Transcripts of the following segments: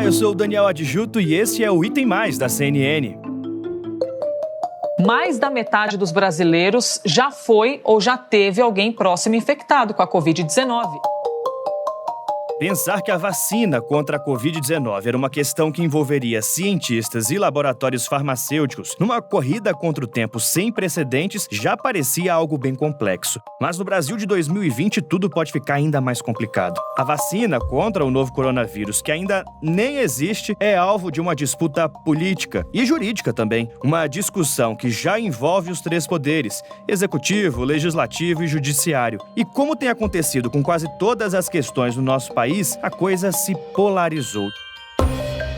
eu sou o Daniel Adjuto e esse é o Item Mais da CNN. Mais da metade dos brasileiros já foi ou já teve alguém próximo infectado com a Covid-19. Pensar que a vacina contra a Covid-19 era uma questão que envolveria cientistas e laboratórios farmacêuticos numa corrida contra o tempo sem precedentes já parecia algo bem complexo. Mas no Brasil de 2020 tudo pode ficar ainda mais complicado. A vacina contra o novo coronavírus, que ainda nem existe, é alvo de uma disputa política e jurídica também. Uma discussão que já envolve os três poderes: executivo, legislativo e judiciário. E como tem acontecido com quase todas as questões no nosso país, a coisa se polarizou.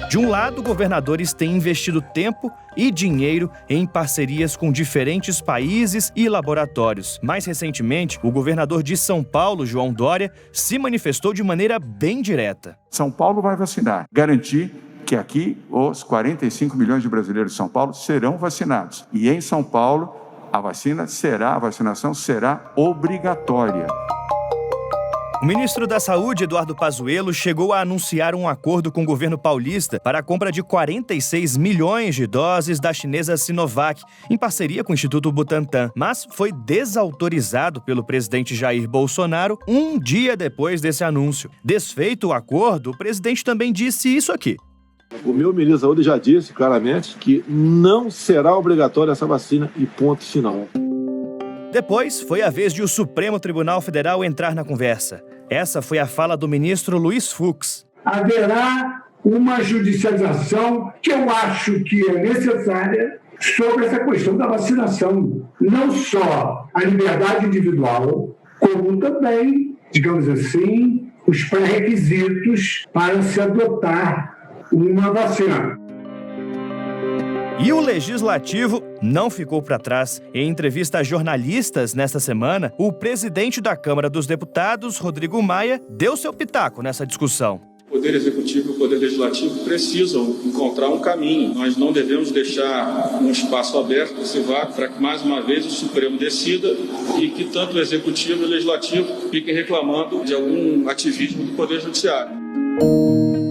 De um lado, governadores têm investido tempo e dinheiro em parcerias com diferentes países e laboratórios. Mais recentemente, o governador de São Paulo, João Dória, se manifestou de maneira bem direta. São Paulo vai vacinar, garantir que aqui os 45 milhões de brasileiros de São Paulo serão vacinados. E em São Paulo, a vacinação será obrigatória. O ministro da Saúde, Eduardo Pazuello, chegou a anunciar um acordo com o governo paulista para a compra de 46 milhões de doses da chinesa Sinovac, em parceria com o Instituto Butantan, mas foi desautorizado pelo presidente Jair Bolsonaro um dia depois desse anúncio. Desfeito o acordo, o presidente também disse isso aqui. O meu ministro da Saúde já disse claramente que não será obrigatória essa vacina e ponto final. Depois, foi a vez de o Supremo Tribunal Federal entrar na conversa. Essa foi a fala do ministro Luiz Fux. Haverá uma judicialização que eu acho que é necessária sobre essa questão da vacinação. Não só a liberdade individual, como também, digamos assim, os pré-requisitos para se adotar uma vacina. E o Legislativo não ficou para trás. Em entrevista a jornalistas nesta semana, o presidente da Câmara dos Deputados, Rodrigo Maia, deu seu pitaco nessa discussão. O Poder Executivo e o Poder Legislativo precisam encontrar um caminho. Nós não devemos deixar um espaço aberto, esse vácuo, para que mais uma vez o Supremo decida e que tanto o Executivo e o Legislativo fiquem reclamando de algum ativismo do Poder Judiciário.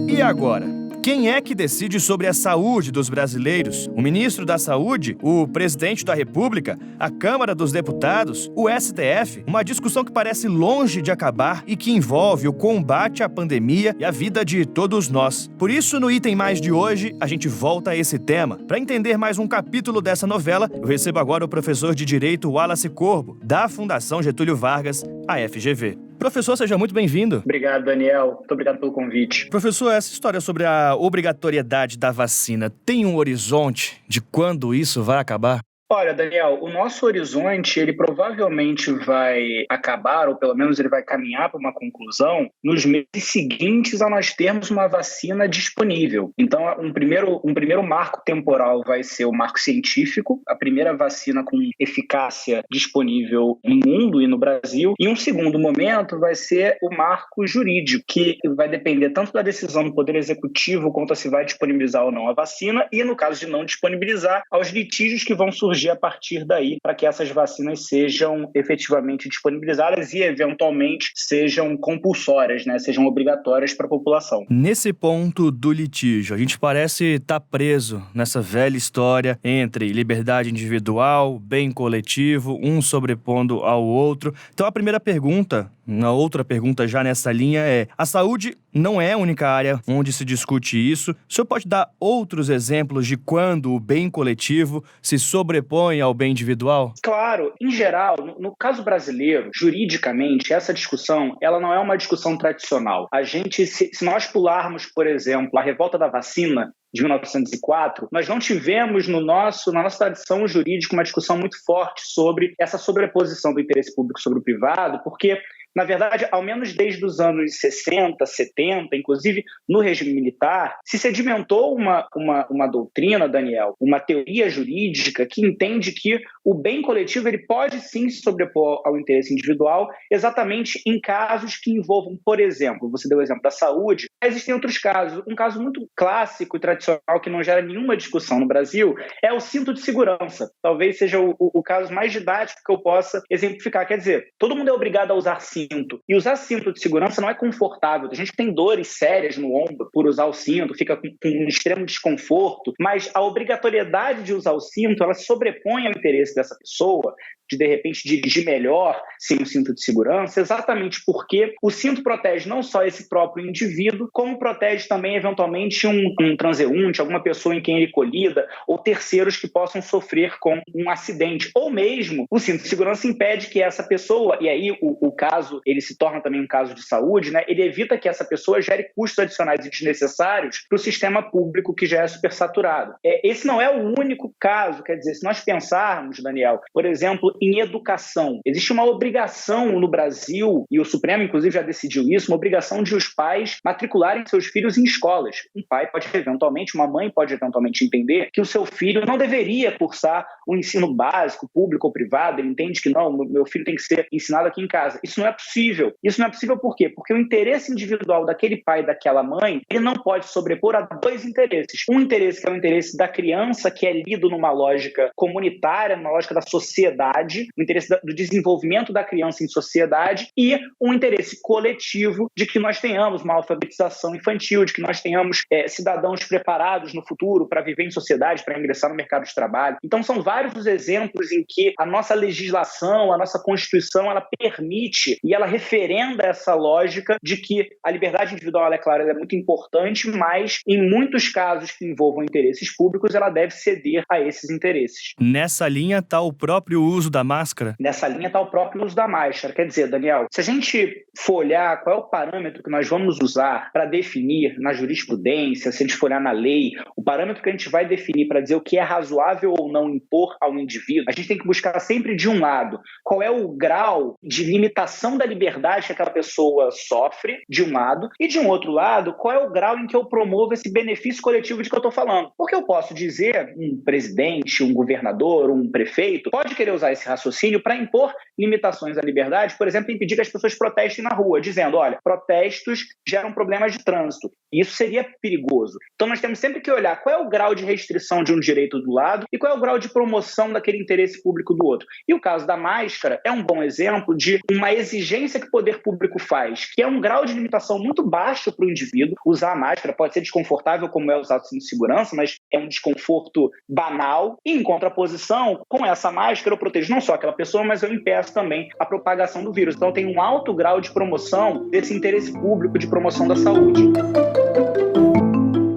E agora? Quem é que decide sobre a saúde dos brasileiros? O ministro da Saúde, o presidente da República, a Câmara dos Deputados, o STF? Uma discussão que parece longe de acabar e que envolve o combate à pandemia e a vida de todos nós. Por isso, no Item Mais de hoje, a gente volta a esse tema. Para entender mais um capítulo dessa novela, eu recebo agora o professor de Direito Wallace Corbo, da Fundação Getúlio Vargas, a FGV. Professor, seja muito bem-vindo. Obrigado, Daniel. Muito obrigado pelo convite. Professor, essa história sobre a obrigatoriedade da vacina tem um horizonte de quando isso vai acabar? Olha, Daniel, o nosso horizonte, ele provavelmente vai acabar, ou pelo menos ele vai caminhar para uma conclusão, nos meses seguintes a nós termos uma vacina disponível. Então, um primeiro marco temporal vai ser o marco científico, a primeira vacina com eficácia disponível no mundo e no Brasil, e um segundo momento vai ser o marco jurídico, que vai depender tanto da decisão do Poder Executivo quanto a se vai disponibilizar ou não a vacina, e no caso de não disponibilizar, aos litígios que vão surgir a partir daí para que essas vacinas sejam efetivamente disponibilizadas e eventualmente sejam compulsórias, né? Sejam obrigatórias para a população. Nesse ponto do litígio, a gente parece estar preso nessa velha história entre liberdade individual, bem coletivo, um sobrepondo ao outro. Então a primeira pergunta, uma outra pergunta já nessa linha é: a saúde não é a única área onde se discute isso. O senhor pode dar outros exemplos de quando o bem coletivo se sobrepõe ao bem individual? Claro. Em geral, no caso brasileiro, juridicamente, essa discussão ela não é uma discussão tradicional. Se nós pularmos, por exemplo, a revolta da vacina de 1904, nós não tivemos na nossa tradição jurídica uma discussão muito forte sobre essa sobreposição do interesse público sobre o privado, porque, na verdade, ao menos desde os anos 60, 70, inclusive no regime militar, se sedimentou uma doutrina, Daniel, uma teoria jurídica que entende que o bem coletivo ele pode sim se sobrepor ao interesse individual, exatamente em casos que envolvam, por exemplo, você deu o exemplo da saúde, existem outros casos. Um caso muito clássico e tradicional que não gera nenhuma discussão no Brasil é o cinto de segurança. Talvez seja o caso mais didático que eu possa exemplificar. Quer dizer, todo mundo é obrigado a usar cinto cinto. E usar cinto de segurança não é confortável. A gente tem dores sérias no ombro por usar o cinto, fica com um extremo desconforto, mas a obrigatoriedade de usar o cinto, ela se sobrepõe ao interesse dessa pessoa de repente, dirigir melhor sem o cinto de segurança, exatamente porque o cinto protege não só esse próprio indivíduo, como protege também, eventualmente, um transeunte, alguma pessoa em quem ele colida, ou terceiros que possam sofrer com um acidente. Ou mesmo, o cinto de segurança impede que essa pessoa, e aí o caso, ele se torna também um caso de saúde, né? Ele evita que essa pessoa gere custos adicionais e desnecessários para o sistema público que já é supersaturado. Esse não é o único caso, quer dizer, se nós pensarmos, Daniel, por exemplo, em educação. Existe uma obrigação no Brasil, e o Supremo, inclusive, já decidiu isso, uma obrigação de os pais matricularem seus filhos em escolas. Um pai pode eventualmente, uma mãe pode eventualmente entender que o seu filho não deveria cursar o ensino básico, público ou privado, ele entende que não, meu filho tem que ser ensinado aqui em casa. Isso não é possível. Isso não é possível por quê? Porque o interesse individual daquele pai e daquela mãe, ele não pode sobrepor a dois interesses. Um interesse que é o interesse da criança, que é lido numa lógica comunitária, numa lógica da sociedade, o interesse do desenvolvimento da criança em sociedade, e um interesse coletivo de que nós tenhamos uma alfabetização infantil, de que nós tenhamos cidadãos preparados no futuro para viver em sociedade, para ingressar no mercado de trabalho. Então são vários os exemplos em que a nossa legislação, a nossa Constituição, ela permite e ela referenda essa lógica de que a liberdade individual, ela é claro, ela é muito importante, mas em muitos casos que envolvam interesses públicos, ela deve ceder a esses interesses. Nessa linha está o próprio uso da máscara? Nessa linha está o próprio uso da máscara. Quer dizer, Daniel, se a gente for olhar qual é o parâmetro que nós vamos usar para definir na jurisprudência, se a gente for olhar na lei, o parâmetro que a gente vai definir para dizer o que é razoável ou não impor ao indivíduo, a gente tem que buscar sempre de um lado qual é o grau de limitação da liberdade que aquela pessoa sofre, de um lado, e de um outro lado, qual é o grau em que eu promovo esse benefício coletivo de que eu estou falando. Porque eu posso dizer, um presidente, um governador, um prefeito, pode querer usar esse raciocínio para impor limitações à liberdade, por exemplo, impedir que as pessoas protestem na rua, dizendo, olha, protestos geram problemas de trânsito. E isso seria perigoso. Então nós temos sempre que olhar qual é o grau de restrição de um direito do lado e qual é o grau de promoção daquele interesse público do outro. E o caso da máscara é um bom exemplo de uma exigência que o poder público faz, que é um grau de limitação muito baixo para o indivíduo. Usar a máscara pode ser desconfortável, como é usar o cinto de segurança, mas é um desconforto banal. E em contraposição, com essa máscara eu protejo não só aquela pessoa, mas eu impeço também a propagação do vírus. Então tem um alto grau de promoção desse interesse público de promoção da saúde.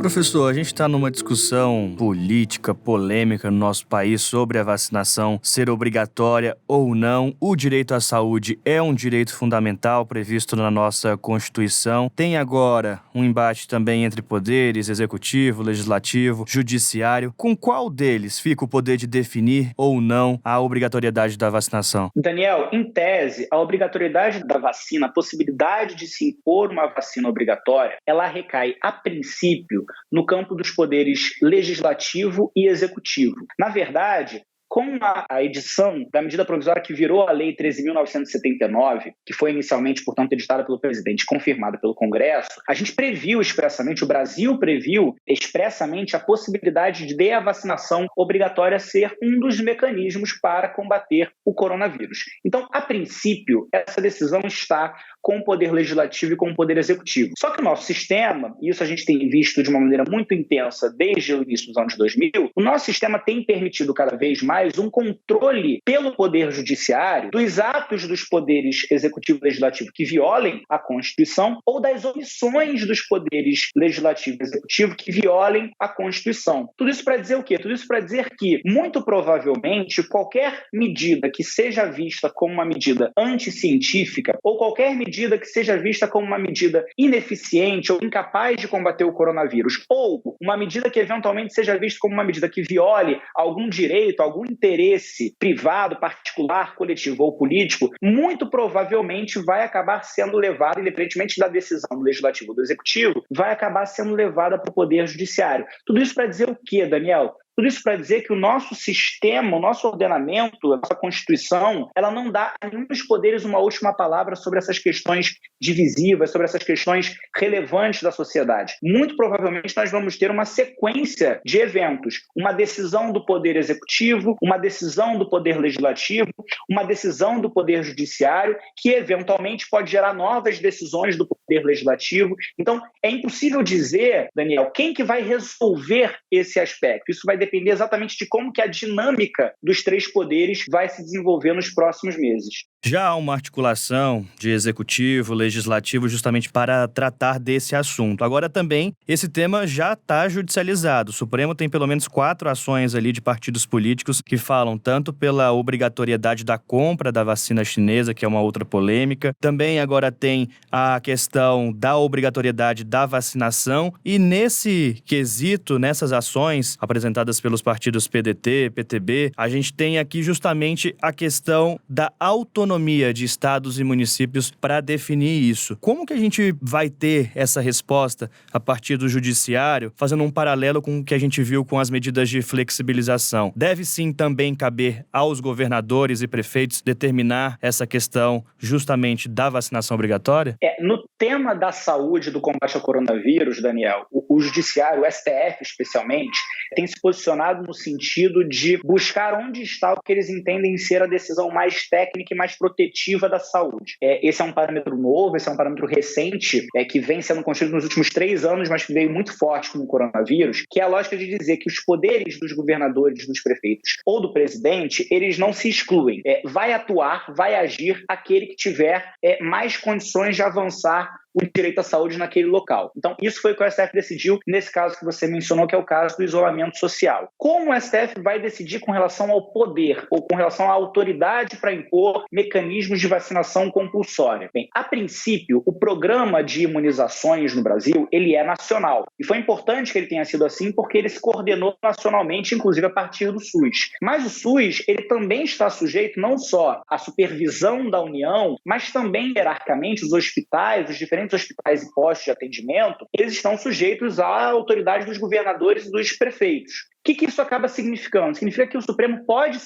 Professor, a gente está numa discussão política, polêmica no nosso país sobre a vacinação ser obrigatória ou não. O direito à saúde é um direito fundamental previsto na nossa Constituição. Tem agora um embate também entre poderes, executivo, legislativo, judiciário. Com qual deles fica o poder de definir ou não a obrigatoriedade da vacinação? Daniel, em tese, a obrigatoriedade da vacina, a possibilidade de se impor uma vacina obrigatória, ela recai, a princípio, no campo dos poderes legislativo e executivo. Na verdade, com a edição da medida provisória que virou a Lei 13.979, que foi inicialmente, portanto, editada pelo presidente, confirmada pelo Congresso, a gente previu expressamente, o Brasil previu expressamente a possibilidade de a vacinação obrigatória ser um dos mecanismos para combater o coronavírus. Então, a princípio, essa decisão está com o poder legislativo e com o poder executivo. Só que o nosso sistema, e isso a gente tem visto de uma maneira muito intensa desde o início dos anos 2000, o nosso sistema tem permitido cada vez mais um controle pelo poder judiciário dos atos dos poderes executivo e legislativo que violem a Constituição ou das omissões dos poderes legislativo e executivo que violem a Constituição. Tudo isso para dizer o quê? Tudo isso para dizer que, muito provavelmente, qualquer medida que seja vista como uma medida anticientífica ou qualquer medida que seja vista como uma medida ineficiente ou incapaz de combater o coronavírus, ou uma medida que eventualmente seja vista como uma medida que viole algum direito, algum interesse privado, particular, coletivo ou político, muito provavelmente vai acabar sendo levada, independentemente da decisão do legislativo ou do executivo, vai acabar sendo levada para o poder judiciário. Tudo isso para dizer o quê, Daniel? Tudo isso para dizer que o nosso sistema, o nosso ordenamento, a nossa Constituição, ela não dá a nenhum dos poderes uma última palavra sobre essas questões divisivas, sobre essas questões relevantes da sociedade. Muito provavelmente nós vamos ter uma sequência de eventos, uma decisão do Poder Executivo, uma decisão do Poder Legislativo, uma decisão do Poder Judiciário, que eventualmente pode gerar novas decisões do Poder Legislativo. Então, é impossível dizer, Daniel, quem que vai resolver esse aspecto. Isso vai depender exatamente de como que a dinâmica dos três poderes vai se desenvolver nos próximos meses. Já há uma articulação de executivo, legislativo, justamente para tratar desse assunto. Agora também, esse tema já está judicializado. O Supremo tem pelo menos 4 ações ali de partidos políticos que falam tanto pela obrigatoriedade da compra da vacina chinesa, que é uma outra polêmica. Também agora tem a questão da obrigatoriedade da vacinação. E nesse quesito, nessas ações apresentadas pelos partidos PDT, PTB, a gente tem aqui justamente a questão da autonomia de estados e municípios para definir isso. Como que a gente vai ter essa resposta a partir do judiciário, fazendo um paralelo com o que a gente viu com as medidas de flexibilização? Deve sim também caber aos governadores e prefeitos determinar essa questão justamente da vacinação obrigatória? No tema da saúde, do combate ao coronavírus, Daniel, o judiciário, o STF especialmente, tem se posicionado no sentido de buscar onde está o que eles entendem ser a decisão mais técnica e mais protetiva da saúde. Esse é um parâmetro novo, esse é um parâmetro recente, que vem sendo construído nos últimos 3 anos, mas que veio muito forte com o coronavírus, que é a lógica de dizer que os poderes dos governadores, dos prefeitos ou do presidente, eles não se excluem. Vai atuar, vai agir aquele que tiver mais condições de avançar o direito à saúde naquele local. Então, isso foi o que o STF decidiu nesse caso que você mencionou, que é o caso do isolamento social. Como o STF vai decidir com relação ao poder ou com relação à autoridade para impor mecanismos de vacinação compulsória? Bem, a princípio, o programa de imunizações no Brasil, ele é nacional. E foi importante que ele tenha sido assim porque ele se coordenou nacionalmente, inclusive a partir do SUS. Mas o SUS, ele também está sujeito não só à supervisão da União, mas também, hierarquicamente, os hospitais, os diferentes hospitais e postos de atendimento, eles estão sujeitos à autoridade dos governadores e dos prefeitos. O que isso acaba significando? Significa que o Supremo pode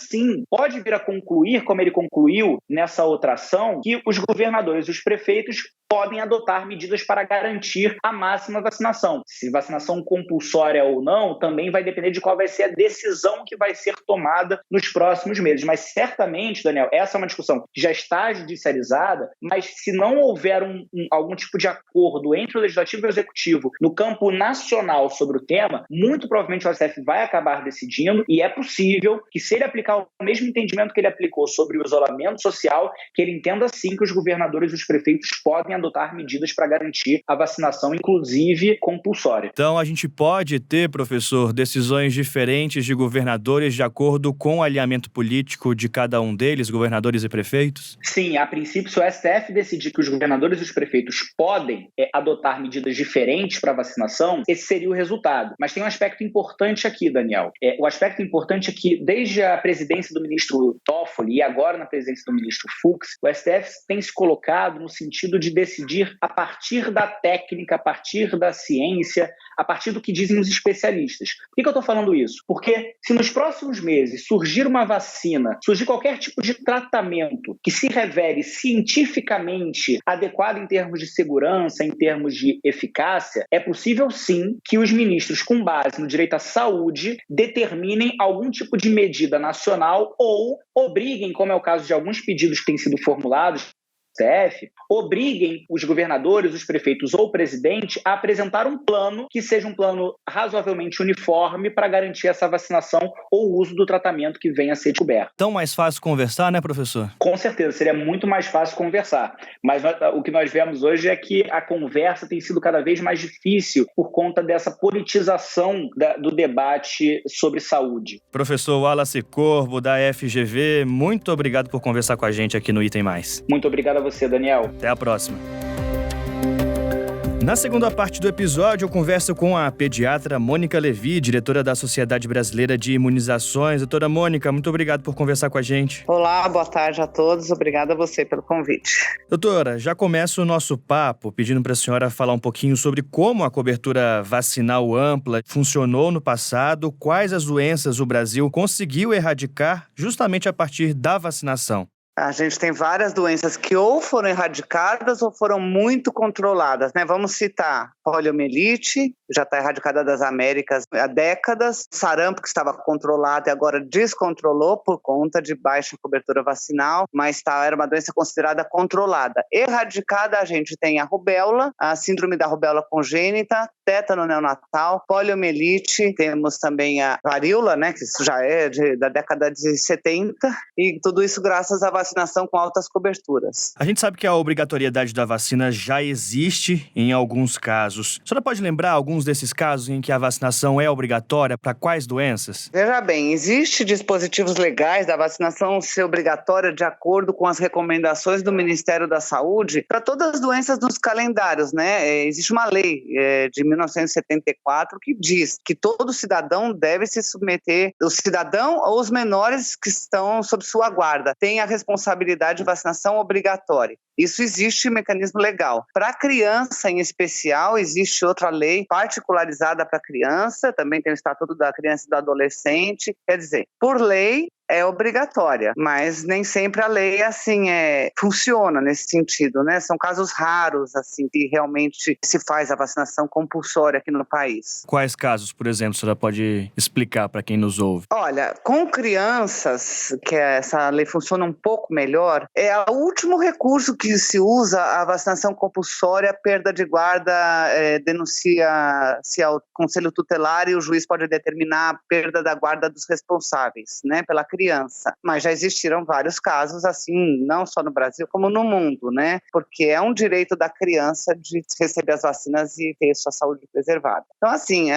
vir a concluir, como ele concluiu nessa outra ação, que os governadores e os prefeitos podem adotar medidas para garantir a máxima vacinação. Se vacinação compulsória ou não, também vai depender de qual vai ser a decisão que vai ser tomada nos próximos meses. Mas certamente, Daniel, essa é uma discussão que já está judicializada, mas se não houver algum tipo de acordo entre o Legislativo e o Executivo no campo nacional sobre o tema, muito provavelmente o STF vai acabar decidindo, e é possível que, se ele aplicar o mesmo entendimento que ele aplicou sobre o isolamento social, que ele entenda sim que os governadores e os prefeitos podem adotar medidas para garantir a vacinação, inclusive compulsória. Então a gente pode ter, professor, decisões diferentes de governadores de acordo com o alinhamento político de cada um deles, governadores e prefeitos? Sim, a princípio, se o STF decidir que os governadores e os prefeitos podem adotar medidas diferentes para a vacinação, esse seria o resultado. Mas tem um aspecto importante aqui, Daniel. O aspecto importante é que, desde a presidência do ministro Toffoli e agora na presidência do ministro Fux, o STF tem se colocado no sentido de decidir a partir da técnica, a partir da ciência, a partir do que dizem os especialistas. Por que eu estou falando isso? Porque se nos próximos meses surgir uma vacina, surgir qualquer tipo de tratamento que se revele cientificamente adequado em termos de segurança, em termos de eficácia, é possível sim que os ministros, com base no direito à saúde, determinem algum tipo de medida nacional ou obriguem, como é o caso de alguns pedidos que têm sido formulados, obriguem os governadores, os prefeitos ou o presidente a apresentar um plano que seja um plano razoavelmente uniforme para garantir essa vacinação ou o uso do tratamento que venha a ser descoberto. Então, mais fácil conversar, né, professor? Com certeza, seria muito mais fácil conversar. Mas o que nós vemos hoje é que a conversa tem sido cada vez mais difícil por conta dessa politização do debate sobre saúde. Professor Wallace Corbo, da FGV, muito obrigado por conversar com a gente aqui no Item Mais. Muito obrigado a você, Daniel. Até a próxima. Na segunda parte do episódio, eu converso com a pediatra Mônica Levi, diretora da Sociedade Brasileira de Imunizações. Doutora Mônica, muito obrigado por conversar com a gente. Olá, boa tarde a todos. Obrigada a você pelo convite. Doutora, já começo o nosso papo pedindo para a senhora falar um pouquinho sobre como a cobertura vacinal ampla funcionou no passado, quais as doenças o Brasil conseguiu erradicar justamente a partir da vacinação. A gente tem várias doenças que ou foram erradicadas ou foram muito controladas, né? Vamos citar poliomielite, já está erradicada das Américas há décadas, sarampo, que estava controlado e agora descontrolou por conta de baixa cobertura vacinal, mas era uma doença considerada controlada. Erradicada, a gente tem a rubéola, a síndrome da rubéola congênita, tétano neonatal, poliomielite, temos também a varíola, né, que isso já é da década de 70, e tudo isso graças à vacinação com altas coberturas. A gente sabe que a obrigatoriedade da vacina já existe em alguns casos. A senhora pode lembrar alguns desses casos em que a vacinação é obrigatória para quais doenças? Veja bem, existem dispositivos legais da vacinação ser obrigatória de acordo com as recomendações do Ministério da Saúde para todas as doenças nos calendários, né? Existe uma lei de 1974 que diz que todo cidadão deve se submeter, o cidadão ou os menores que estão sob sua guarda, tem a responsabilidade de vacinação obrigatória. Isso existe mecanismo legal. Para a criança, em especial, existe outra lei particularizada para a criança, também tem o Estatuto da Criança e do Adolescente. Quer dizer, por lei, é obrigatória, mas nem sempre a lei assim funciona nesse sentido, né? São casos raros assim que realmente se faz a vacinação compulsória aqui no país. Quais casos, por exemplo, a senhora pode explicar para quem nos ouve? Olha, com crianças, que essa lei funciona um pouco melhor, é o último recurso que se usa a vacinação compulsória, perda de guarda, denuncia-se ao Conselho Tutelar e o juiz pode determinar a perda da guarda dos responsáveis, né, pela criança. Mas já existiram vários casos assim, não só no Brasil, como no mundo, né? Porque é um direito da criança de receber as vacinas e ter sua saúde preservada. Então, assim,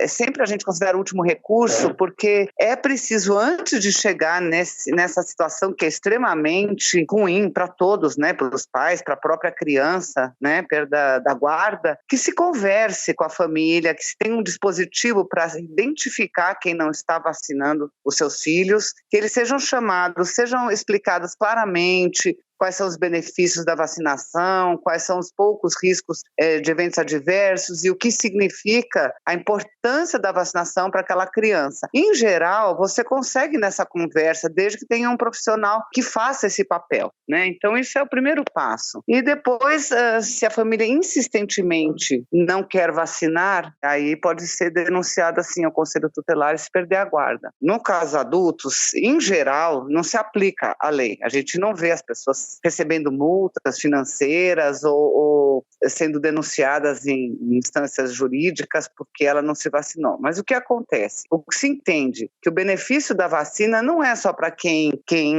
sempre a gente considera o último recurso porque é preciso, antes de chegar nessa situação que é extremamente ruim para todos, né? Para os pais, para a própria criança, né? Perda da guarda, que se converse com a família, que se tenha um dispositivo para identificar quem não está vacinando os seus filhos, que eles sejam chamados, sejam explicados claramente quais são os benefícios da vacinação, quais são os poucos riscos de eventos adversos e o que significa a importância da vacinação para aquela criança. Em geral, você consegue nessa conversa, desde que tenha um profissional que faça esse papel, né? Então, isso é o primeiro passo. E depois, se a família insistentemente não quer vacinar, aí pode ser denunciada assim ao Conselho Tutelar e se perder a guarda. No caso adultos, em geral, não se aplica a lei. A gente não vê as pessoas recebendo multas financeiras ou sendo denunciadas em instâncias jurídicas porque ela não se vacinou. Mas o que acontece? O que se entende que o benefício da vacina não é só para quem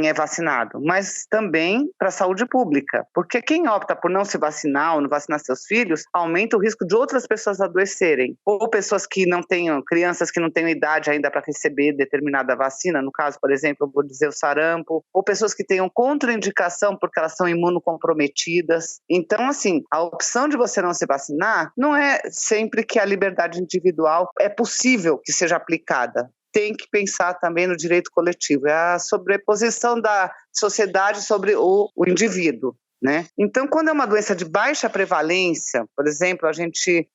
é vacinado, mas também para a saúde pública. Porque quem opta por não se vacinar ou não vacinar seus filhos, aumenta o risco de outras pessoas adoecerem. Ou pessoas que não tenham, crianças que não tenham idade ainda para receber determinada vacina, no caso, por exemplo, eu vou dizer o sarampo, ou pessoas que tenham contraindicação porque elas são imunocomprometidas. Então, assim, a opção de você não se vacinar não é sempre que a liberdade individual é possível que seja aplicada. Tem que pensar também no direito coletivo, é a sobreposição da sociedade sobre o indivíduo, né? Então, quando é uma doença de baixa prevalência, por exemplo, a gente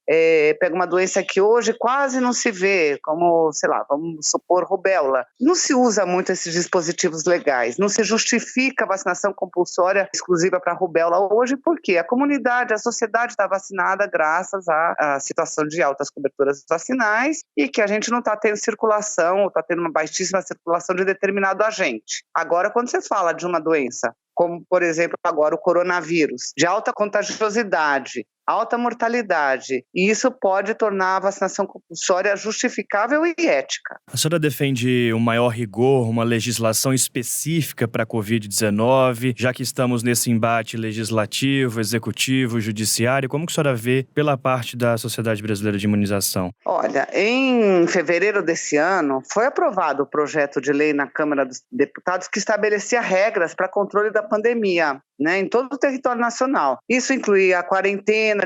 pega uma doença que hoje quase não se vê, como, sei lá, vamos supor, rubéola. Não se usa muito esses dispositivos legais, não se justifica a vacinação compulsória exclusiva para rubéola hoje, porque a comunidade, a sociedade está vacinada graças à situação de altas coberturas vacinais e que a gente não está tendo circulação, ou está tendo uma baixíssima circulação de determinado agente. Agora, quando você fala de uma doença como, por exemplo, agora o coronavírus, de alta contagiosidade, alta mortalidade, e isso pode tornar a vacinação compulsória justificável e ética. A senhora defende um maior rigor, uma legislação específica para a Covid-19, já que estamos nesse embate legislativo, executivo, judiciário, como que a senhora vê pela parte da Sociedade Brasileira de Imunização? Olha, em fevereiro desse ano, foi aprovado o projeto de lei na Câmara dos Deputados que estabelecia regras para controle da pandemia, né, em todo o território nacional. Isso incluía a quarentena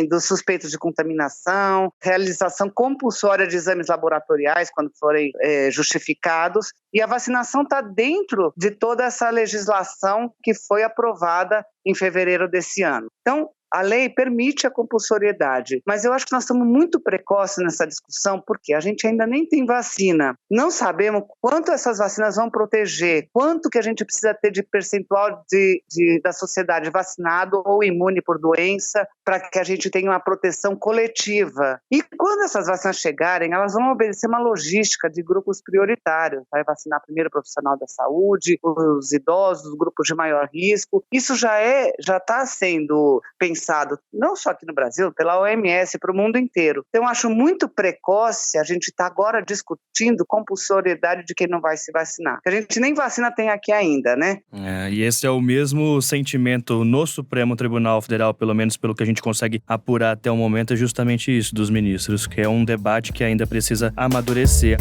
dos suspeitos de contaminação, realização compulsória de exames laboratoriais quando forem justificados, e a vacinação está dentro de toda essa legislação que foi aprovada em fevereiro desse ano. Então, A lei permite a compulsoriedade, mas eu acho que nós estamos muito precoces nessa discussão, porque a gente ainda nem tem vacina. Não sabemos quanto essas vacinas vão proteger, quanto que a gente precisa ter de percentual da sociedade vacinado ou imune por doença, para que a gente tenha uma proteção coletiva. E quando essas vacinas chegarem, elas vão obedecer uma logística de grupos prioritários. Vai vacinar primeiro o profissional da saúde, os idosos, os grupos de maior risco. Isso já está sendo pensado, não só aqui no Brasil, pela OMS, para o mundo inteiro. Então, eu acho muito precoce a gente estar agora discutindo compulsoriedade de quem não vai se vacinar. A gente nem vacina tem aqui ainda, né? E esse é o mesmo sentimento no Supremo Tribunal Federal, pelo menos pelo que a gente consegue apurar até o momento, é justamente isso dos ministros, que é um debate que ainda precisa amadurecer.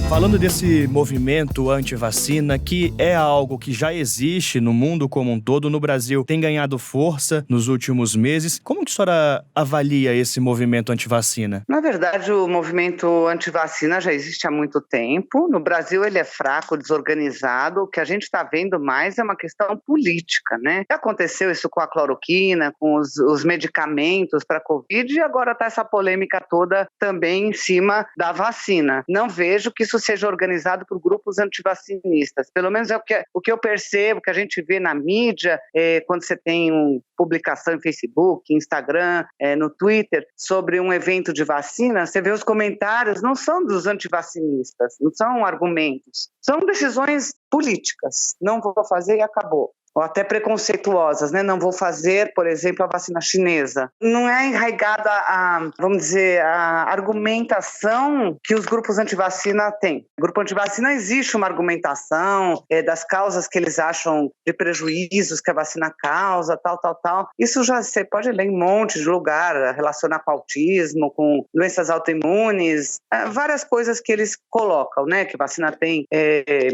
Falando desse movimento anti-vacina, que é algo que já existe no mundo como um todo, no Brasil tem ganhado força nos últimos meses. Como que a senhora avalia esse movimento anti-vacina? Na verdade, o movimento anti-vacina já existe há muito tempo. No Brasil ele é fraco, desorganizado. O que a gente está vendo mais é uma questão política, né? Aconteceu isso com a cloroquina, com os medicamentos para a Covid, e agora está essa polêmica toda também em cima da vacina. Não vejo que isso seja organizado por grupos antivacinistas. Pelo menos é o que eu percebo, que a gente vê na mídia, quando você tem publicação em Facebook, Instagram, no Twitter, sobre um evento de vacina, você vê os comentários, não são dos antivacinistas, não são argumentos, são decisões políticas. Não vou fazer e acabou. Ou até preconceituosas, né? Não vou fazer, por exemplo, a vacina chinesa. Não é enraigada a argumentação que os grupos antivacina têm. O grupo antivacina existe uma argumentação das causas que eles acham de prejuízos que a vacina causa, tal. Isso já você pode ler em um monte de lugar, relacionar com autismo, com doenças autoimunes, várias coisas que eles colocam, né? Que a vacina tem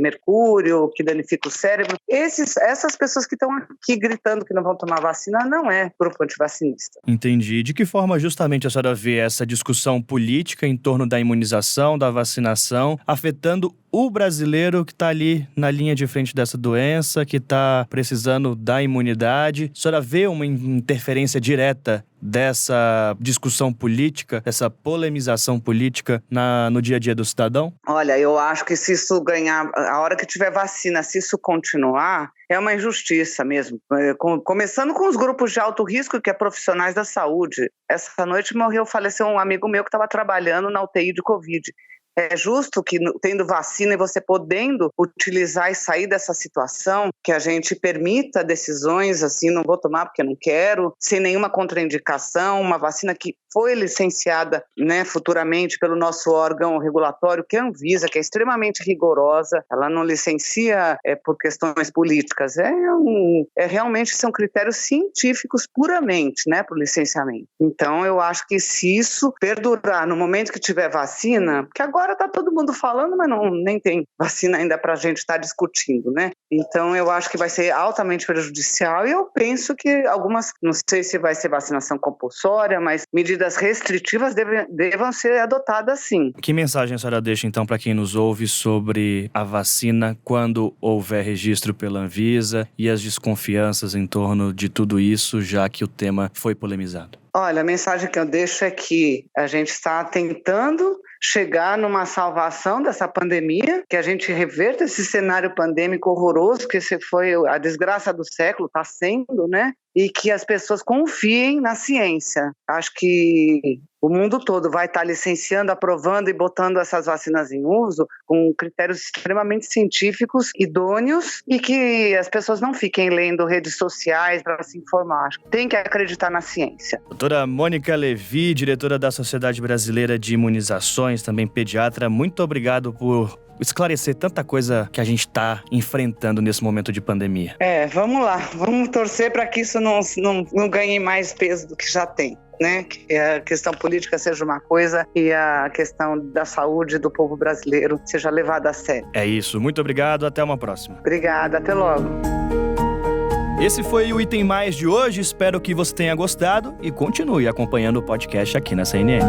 mercúrio, que danifica o cérebro. Essas pessoas que estão aqui gritando que não vão tomar vacina não é grupo antivacinista. Entendi. De que forma justamente a senhora vê essa discussão política em torno da imunização, da vacinação, afetando o brasileiro que está ali na linha de frente dessa doença, que está precisando da imunidade? A senhora vê uma interferência direta dessa discussão política, dessa polemização política no dia a dia do cidadão? Olha, eu acho que se isso ganhar, a hora que tiver vacina, se isso continuar, é uma injustiça mesmo. Começando com os grupos de alto risco, que é profissionais da saúde. Essa noite faleceu um amigo meu que estava trabalhando na UTI de Covid. É justo que, tendo vacina e você podendo utilizar e sair dessa situação, que a gente permita decisões assim, não vou tomar porque não quero, sem nenhuma contraindicação, uma vacina que foi licenciada, né, futuramente pelo nosso órgão regulatório, que é a Anvisa, que é extremamente rigorosa, ela não licencia por questões políticas, realmente são critérios científicos puramente, né, para o licenciamento. Então eu acho que se isso perdurar no momento que tiver vacina, porque agora está todo mundo falando, mas nem tem vacina ainda para a gente estar discutindo, né? Então eu acho que vai ser altamente prejudicial e eu penso que algumas, não sei se vai ser vacinação compulsória, mas medidas restritivas devam ser adotadas sim. Que mensagem a senhora deixa então para quem nos ouve sobre a vacina quando houver registro pela Anvisa e as desconfianças em torno de tudo isso, já que o tema foi polemizado? Olha, a mensagem que eu deixo é que a gente está tentando chegar numa salvação dessa pandemia, que a gente reverta esse cenário pandêmico horroroso, que esse foi a desgraça do século, está sendo, né? E que as pessoas confiem na ciência. Acho que o mundo todo vai estar licenciando, aprovando e botando essas vacinas em uso com critérios extremamente científicos, idôneos, e que as pessoas não fiquem lendo redes sociais para se informar. Tem que acreditar na ciência. Doutora Mônica Levi, diretora da Sociedade Brasileira de Imunizações, também pediatra, muito obrigado por esclarecer tanta coisa que a gente está enfrentando nesse momento de pandemia. Vamos lá. Vamos torcer para que isso não ganhe mais peso do que já tem, né? Que a questão política seja uma coisa e a questão da saúde do povo brasileiro seja levada a sério. É isso. Muito obrigado. Até uma próxima. Obrigada. Até logo. Esse foi o Item Mais de hoje. Espero que você tenha gostado e continue acompanhando o podcast aqui na CNN.